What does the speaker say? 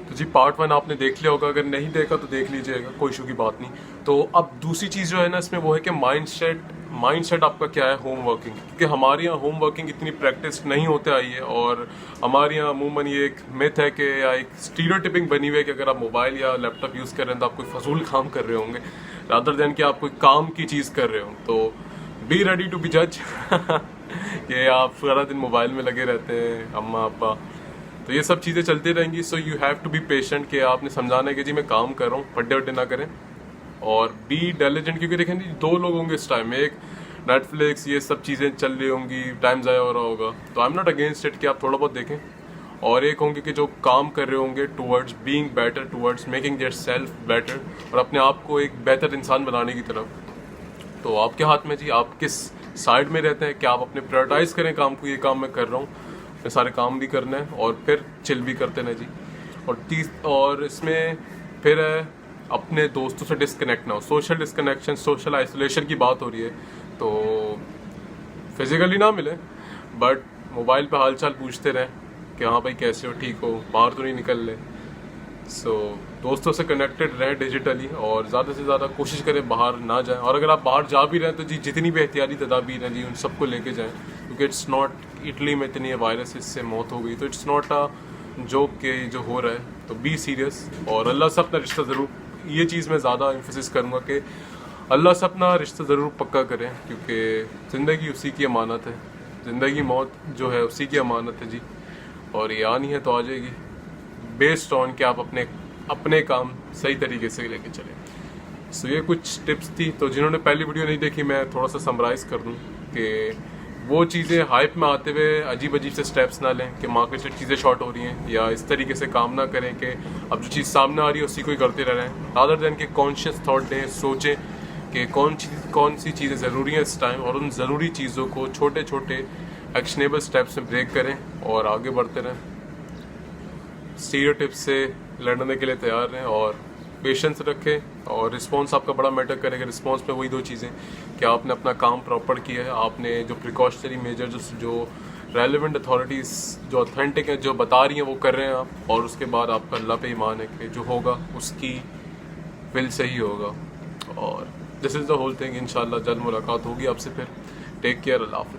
तो जी पार्ट 1 आपने देख लिया होगा, अगर नहीं देखा तो देख लीजिएगा, कोई इशू की बात नहीं। तो अब दूसरी चीज़ जो है ना इसमें वो है कि माइंडसेट आपका क्या है होम वर्किंग, क्योंकि हमारे यहाँ होम वर्किंग इतनी प्रैक्टिस नहीं होते आई है, और हमारे यहाँ अमूमन ये एक मिथ है कि या एक स्टीरियोटाइपिंग बनी हुई है कि अगर आप मोबाइल या लैपटॉप यूज़ कर रहे हैं तो आप कोई फजूल काम कर रहे होंगे रादर देन कि आप कोई काम की चीज़ कर रहे हो। तो बी रेडी टू बी जज कि आप सारा दिन मोबाइल में लगे रहते हैं अम्मा अब्बा, तो ये सब चीज़ें चलती रहेंगी। So you have to be patient कि आपने समझाना है कि जी मैं काम कर रहा हूँ, फड्डे वड्डे ना करें, और बी डिलिजेंट, क्योंकि देखें जी 2 लोग होंगे इस टाइम में, एक नेटफ्लिक्स ये सब चीज़ें चल रही होंगी, टाइम ज़ाया हो रहा होगा, तो I am not against it कि आप थोड़ा बहुत देखें, और एक होंगे कि जो काम कर रहे होंगे towards being better, towards making their self better, और अपने आप को एक बेहतर इंसान बनाने की तरफ। तो आपके हाथ में जी, आप किस साइड में रहते हैं, क्या आप अपने प्रायोरिटाइज करें काम को, ये काम मैं कर रहा हूँ, मैं सारे काम भी करना है और फिर चिल भी करते हैं जी। और इसमें फिर है अपने दोस्तों से डिस्कनेक्ट ना हो, सोशल डिस्कनेक्शन, सोशल आइसोलेशन की बात हो रही है, तो फिजिकली ना मिले बट मोबाइल पे हालचाल पूछते रहें कि हाँ भाई कैसे हो, ठीक हो, बाहर तो नहीं निकल ले। सो दोस्तों से कनेक्टेड रहें डिजिटली, और ज़्यादा से ज़्यादा कोशिश करें बाहर ना जाएं, और अगर आप बाहर जा भी रहे हैं तो जी जितनी भी एहतियाती तदाबीर हैं जी उन सबको लेके जाएं, क्योंकि इट्स नॉट, इटली में इतनी वायरस इससे मौत हो गई, तो इट्स नॉट अ जोक के जो हो रहा है, तो बी सीरियस, और अल्लाह से अपना रिश्ता ज़रूर, ये चीज़ मैं ज़्यादा एम्फेसिस करूँगा कि अल्लाह से अपना रिश्ता ज़रूर पक्का करें, क्योंकि ज़िंदगी उसी की अमानत है, ज़िंदगी मौत जो है उसी की अमानत है जी, और ये आनी है तो आ जाएगी, बेस्ड ऑन कि आप अपने काम सही तरीके से लेके चलें। सो ये कुछ टिप्स थी। तो जिन्होंने पहली वीडियो नहीं देखी, मैं थोड़ा सा समराइज़ कर दूं कि वो चीज़ें हाइप में आते हुए अजीब अजीब से स्टेप्स ना लें कि मार्केट से चीज़ें शॉर्ट हो रही हैं, या इस तरीके से काम ना करें कि अब जो चीज़ सामने आ रही है उसी को ही करते रह रहे हैं, रादर देन के कॉन्शियस थॉट दें, सोचें कि कौन सी चीज़ें ज़रूरी हैं इस टाइम, और उन ज़रूरी चीज़ों को छोटे छोटे एक्शनेबल स्टेप्स में ब्रेक करें और आगे बढ़ते रहें। स्टीरियोटाइप से लड़ने के लिए तैयार रहें और पेशेंस रखें, और रिस्पॉन्स आपका बड़ा मैटर करेगा। रिस्पॉन्स में वही 2 चीज़ें कि आपने अपना काम प्रॉपर किया है, आपने जो प्रिकॉशनरी मेजर जो रेलिवेंट अथॉरिटीज़ जो ऑथेंटिक हैं जो बता रही हैं वो कर रहे हैं आप, और उसके बाद आपका अल्लाह पे ईमान है कि जो होगा उसकी विल से ही होगा। और this is the whole thing. इंशाल्लाह जल्द मुलाकात होगी आपसे फिर। टेक केयर, अल्लाह हाफ़िज़।